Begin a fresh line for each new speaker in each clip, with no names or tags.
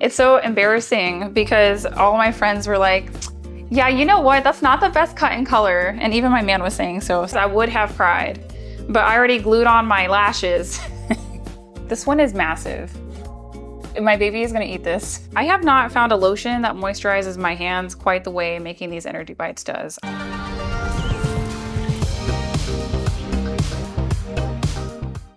It's so embarrassing because all my friends were like, yeah, you know what? That's not the best cut in color. And even my man was saying so I would have cried. But I already glued on my lashes. This one is massive. My baby is gonna eat this. I have not found a lotion that moisturizes my hands quite the way Making These Energy Bites does.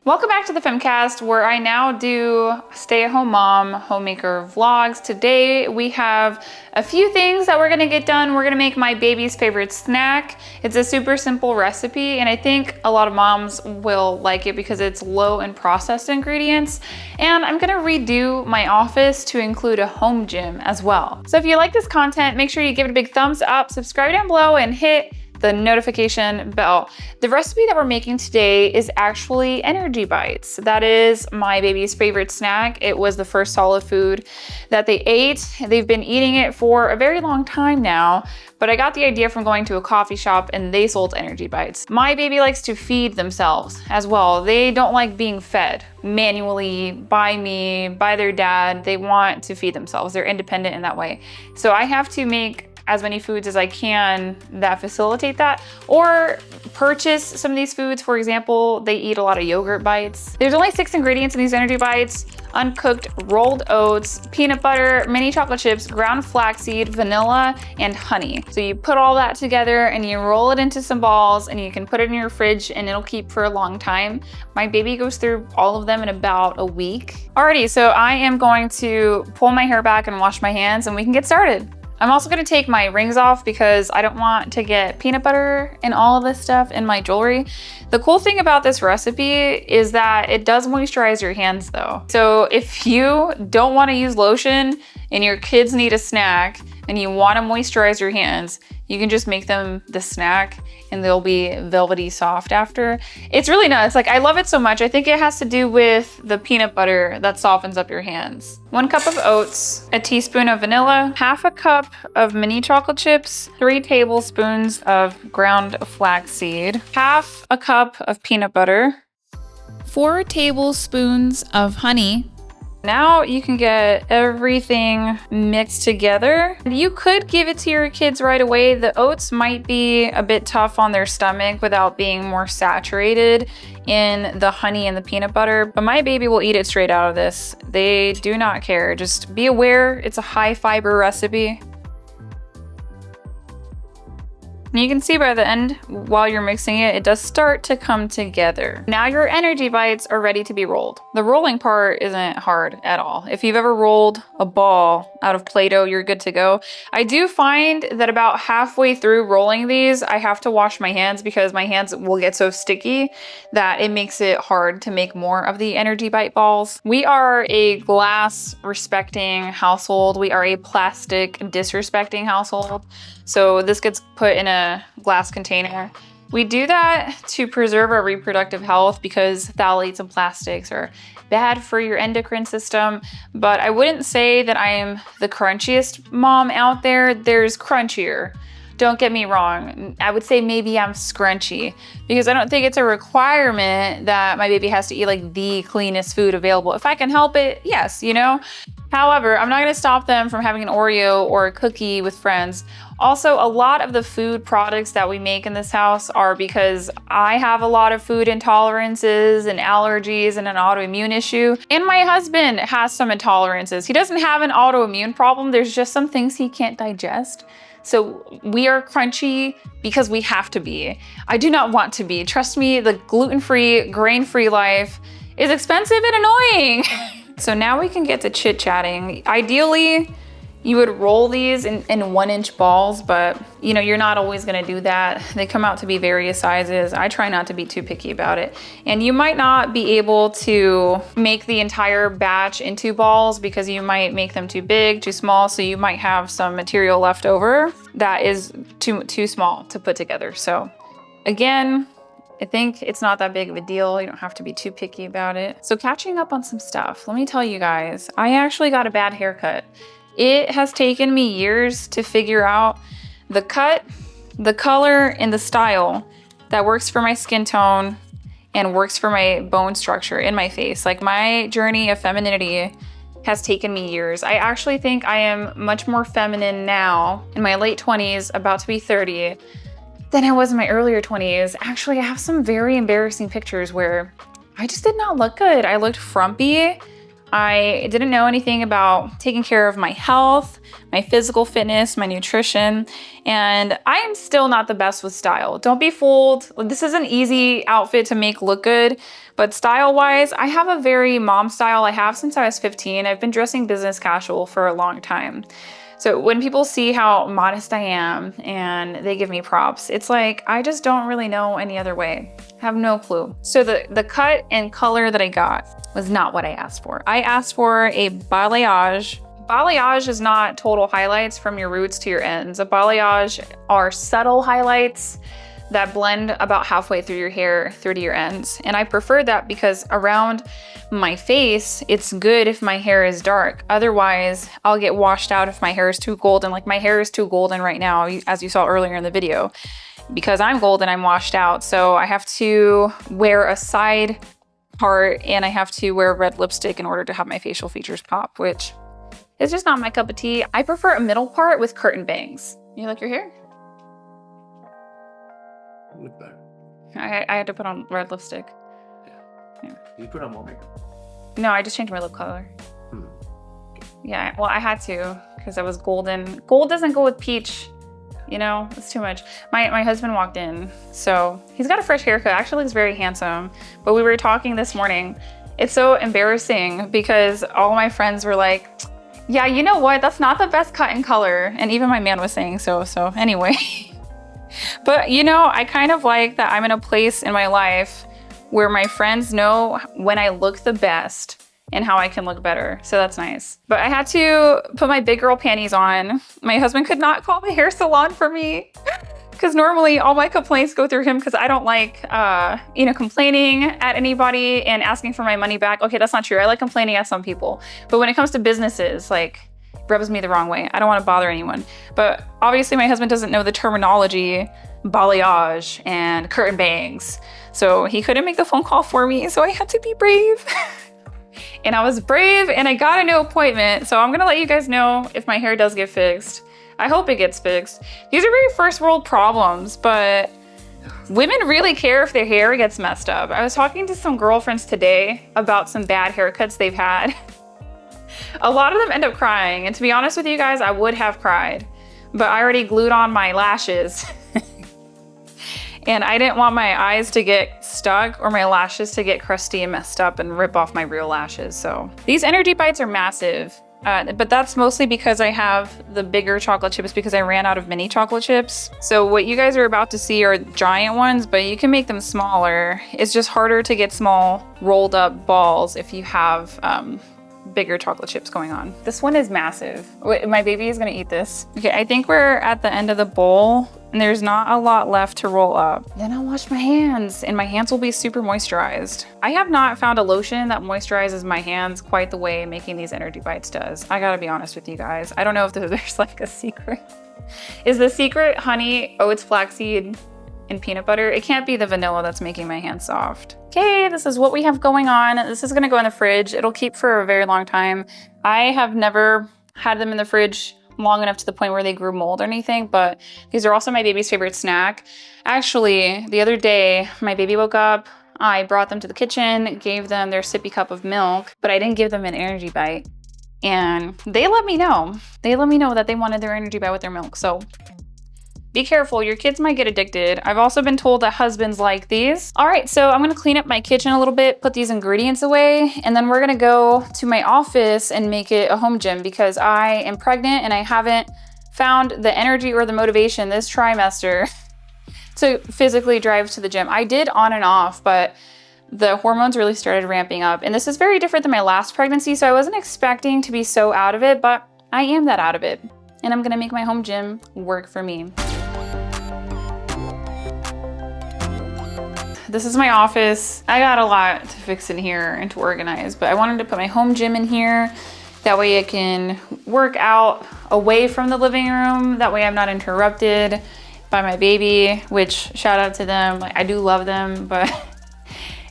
Welcome back to the FEMCAST, where I now do stay-at-home mom homemaker vlogs. Today we have a few things that we're gonna get done. We're gonna make my baby's favorite snack. It's a super simple recipe, and I think a lot of moms will like it because it's low in processed ingredients. And I'm gonna redo my office to include a home gym as well. So if you like this content, make sure you give it a big thumbs up, subscribe down below, and hit the notification bell. The recipe that we're making today is actually energy bites. That is my baby's favorite snack. It was the first solid food that they ate. They've been eating it for a very long time now, but I got the idea from going to a coffee shop and they sold energy bites. My baby likes to feed themselves as well. They don't like being fed manually by me, by their dad. They want to feed themselves. They're independent in that way. So I have to make as many foods as I can that facilitate that, or purchase some of these foods. For example, they eat a lot of yogurt bites. There's only 6 ingredients in these energy bites: uncooked rolled oats, peanut butter, mini chocolate chips, ground flaxseed, vanilla, and honey. So you put all that together and you roll it into some balls, and you can put it in your fridge and it'll keep for a long time. My baby goes through all of them in about a week. Alrighty, so I am going to pull my hair back and wash my hands and we can get started. I'm also gonna take my rings off because I don't want to get peanut butter and all of this stuff in my jewelry. The cool thing about this recipe is that it does moisturize your hands though. So if you don't wanna use lotion and your kids need a snack and you wanna moisturize your hands, you can just make them the snack and they'll be velvety soft after. It's really nice. Like, I love it so much. I think it has to do with the peanut butter that softens up your hands. 1 cup of oats, a teaspoon of vanilla, half a cup of mini chocolate chips, 3 tablespoons of ground flaxseed, half a cup of peanut butter, 4 tablespoons of honey. Now you can get everything mixed together. You could give it to your kids right away. The oats might be a bit tough on their stomach without being more saturated in the honey and the peanut butter, but my baby will eat it straight out of this. They do not care. Just be aware, it's a high fiber recipe. And you can see by the end, while you're mixing it, it does start to come together. Now your energy bites are ready to be rolled. The rolling part isn't hard at all. If you've ever rolled a ball out of Play-Doh, you're good to go. I do find that about halfway through rolling these, I have to wash my hands because my hands will get so sticky that it makes it hard to make more of the energy bite balls. We are a glass respecting household. We are a plastic disrespecting household. So this gets put in a glass container. We do that to preserve our reproductive health because phthalates and plastics are bad for your endocrine system. But I wouldn't say that I am the crunchiest mom out there. There's crunchier. Don't get me wrong. I would say maybe I'm scrunchy because I don't think it's a requirement that my baby has to eat like the cleanest food available. If I can help it, yes, you know? However, I'm not gonna stop them from having an Oreo or a cookie with friends. Also, a lot of the food products that we make in this house are because I have a lot of food intolerances and allergies and an autoimmune issue. And my husband has some intolerances. He doesn't have an autoimmune problem. There's just some things he can't digest. So we are crunchy because we have to be. I do not want to be. Trust me, the gluten-free, grain-free life is expensive and annoying. So now we can get to chit-chatting. Ideally, you would roll these in 1-inch balls, but you know, you're not always gonna do that. They come out to be various sizes. I try not to be too picky about it. And you might not be able to make the entire batch into balls because you might make them too big, too small, so you might have some material left over that is too small to put together. So again, I think it's not that big of a deal. You don't have to be too picky about it. So catching up on some stuff, let me tell you guys, I actually got a bad haircut. It has taken me years to figure out the cut, the color, and the style that works for my skin tone and works for my bone structure in my face. Like, my journey of femininity has taken me years. I actually think I am much more feminine now in my late 20s, about to be 30, than I was in my earlier 20s. Actually, I have some very embarrassing pictures where I just did not look good. I looked frumpy. I didn't know anything about taking care of my health, my physical fitness, my nutrition, and I am still not the best with style. Don't be fooled. This is an easy outfit to make look good, but style-wise, I have a very mom style. I have since I was 15. I've been dressing business casual for a long time. So when people see how modest I am and they give me props, it's like, I just don't really know any other way. I have no clue. So the cut and color that I got was not what I asked for. I asked for a balayage. Balayage is not total highlights from your roots to your ends. A balayage are subtle highlights that blend about halfway through your hair through to your ends. And I prefer that because around my face, it's good if my hair is dark. Otherwise, I'll get washed out if my hair is too golden. Like my hair is too golden right now, as you saw earlier in the video. Because I'm golden, I'm washed out. So I have to wear a side part and I have to wear red lipstick in order to have my facial features pop, which is just not my cup of tea. I prefer a middle part with curtain bangs. You like your hair?
Look better.
I had to put on red lipstick.
Yeah. You put on more makeup?
No, I just changed my lip color.
Okay.
Yeah, well, I had to because I was golden. Gold doesn't go with peach, you know, it's too much. My husband walked in, so he's got a fresh haircut. Actually looks very handsome, but we were talking this morning. It's so embarrassing because all my friends were like, yeah, you know what? That's not the best cut and color. And even my man was saying so anyway. But you know, I kind of like that I'm in a place in my life where my friends know when I look the best and how I can look better. So that's nice. But I had to put my big girl panties on. My husband could not call the hair salon for me because normally all my complaints go through him because I don't like, you know, complaining at anybody and asking for my money back. Okay, that's not true. I like complaining at some people. But when it comes to businesses, like, rubs me the wrong way. I don't want to bother anyone. But obviously my husband doesn't know the terminology, balayage and curtain bangs. So he couldn't make the phone call for me. So I had to be brave. And I was brave and I got a new appointment. So I'm going to let you guys know if my hair does get fixed. I hope it gets fixed. These are very first world problems, but women really care if their hair gets messed up. I was talking to some girlfriends today about some bad haircuts they've had. A lot of them end up crying, and to be honest with you guys, I would have cried, but I already glued on my lashes and I didn't want my eyes to get stuck or my lashes to get crusty and messed up and rip off my real lashes. So these energy bites are massive, but that's mostly because I have the bigger chocolate chips because I ran out of mini chocolate chips. So what you guys are about to see are giant ones, but you can make them smaller. It's just harder to get small rolled up balls if you have bigger chocolate chips going on. This one is massive. My baby is gonna eat this. Okay, I think we're at the end of the bowl and there's not a lot left to roll up. Then I'll wash my hands and my hands will be super moisturized. I have not found a lotion that moisturizes my hands quite the way Making These Energy Bites does. I gotta be honest with you guys. I don't know if there's like a secret. Is the secret honey, oats, flaxseed, and peanut butter? It can't be the vanilla that's making my hands soft. Okay, this is what we have going on. This is gonna go in the fridge. It'll keep for a very long time. I have never had them in the fridge long enough to the point where they grew mold or anything, but these are also my baby's favorite snack. Actually, the other day, my baby woke up, I brought them to the kitchen, gave them their sippy cup of milk, but I didn't give them an energy bite. And they let me know. They let me know that they wanted their energy bite with their milk. So be careful, your kids might get addicted. I've also been told that husbands like these. All right, so I'm gonna clean up my kitchen a little bit, put these ingredients away, and then we're gonna go to my office and make it a home gym because I am pregnant and I haven't found the energy or the motivation this trimester to physically drive to the gym. I did on and off, but the hormones really started ramping up. And this is very different than my last pregnancy, so I wasn't expecting to be so out of it, but I am that out of it. And I'm gonna make my home gym work for me. This is my office. I got a lot to fix in here and to organize, but I wanted to put my home gym in here. That way I can work out away from the living room. That way I'm not interrupted by my baby, which shout out to them. Like, I do love them, but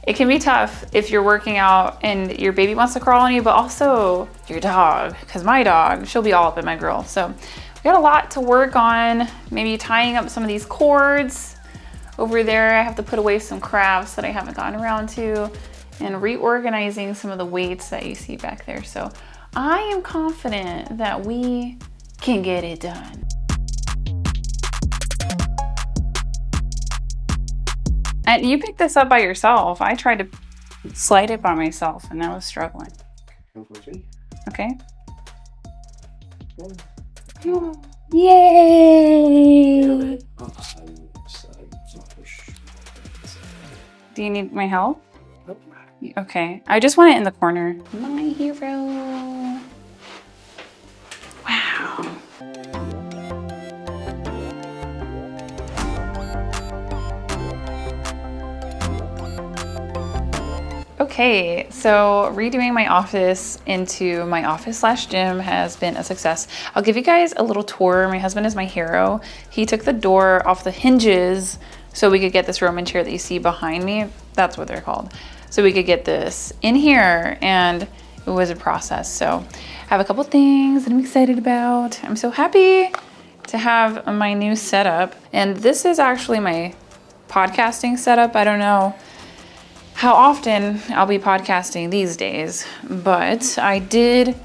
It can be tough if you're working out and your baby wants to crawl on you, but also your dog, because my dog, she'll be all up in my grill. So we got a lot to work on, maybe tying up some of these cords. Over there, I have to put away some crafts that I haven't gotten around to and reorganizing some of the weights that you see back there. So I am confident that we can get it done. And you picked this up by yourself. I tried to slide it by myself and I was struggling. Okay. Yay! Do you need my help? Okay. I just want it in the corner. My hero. Wow. Okay, so redoing my office into my office/gym has been a success. I'll give you guys a little tour. My husband is my hero. He took the door off the hinges so we could get this Roman chair that you see behind me. That's what they're called. So we could get this in here, and it was a process. So I have a couple things that I'm excited about. I'm so happy to have my new setup. And this is actually my podcasting setup. I don't know how often I'll be podcasting these days, but I did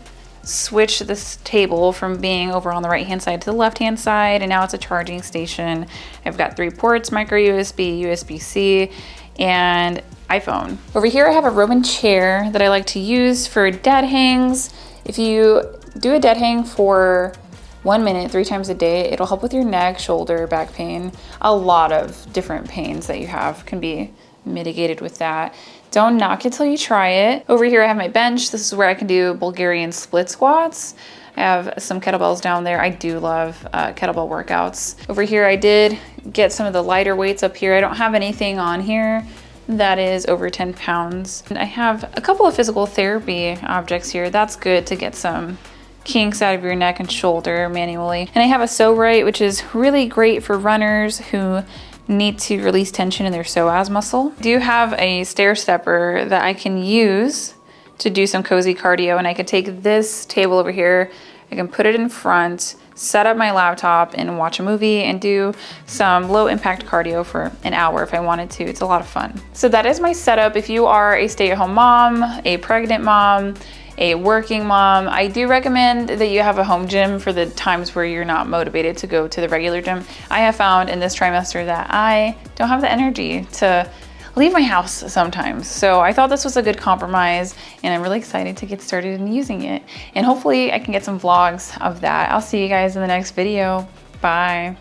switch this table from being over on the right hand side to the left hand side, and now it's a charging station. I've got 3 ports, micro USB, USB-C, and iPhone. Over here I have a Roman chair that I like to use for dead hangs. If you do a dead hang for 1 minute, 3 times a day, it'll help with your neck, shoulder, back pain. A lot of different pains that you have can be mitigated with that. Don't knock it till you try it. Over here I have my bench. This is where I can do Bulgarian split squats. I have some kettlebells down there. I do love kettlebell workouts. Over here I did get some of the lighter weights up here. I don't have anything on here that is over 10 pounds. And I have a couple of physical therapy objects here. That's good to get some kinks out of your neck and shoulder manually. And I have a sew right, which is really great for runners who need to release tension in their psoas muscle. I do have a stair stepper that I can use to do some cozy cardio, and I could take this table over here, I can put it in front, set up my laptop and watch a movie and do some low impact cardio for an hour if I wanted to. It's a lot of fun. So that is my setup. If you are a stay-at-home mom, a pregnant mom, a working mom, I do recommend that you have a home gym for the times where you're not motivated to go to the regular gym. I have found in this trimester that I don't have the energy to leave my house sometimes. So I thought this was a good compromise, and I'm really excited to get started in using it. And hopefully I can get some vlogs of that. I'll see you guys in the next video. Bye.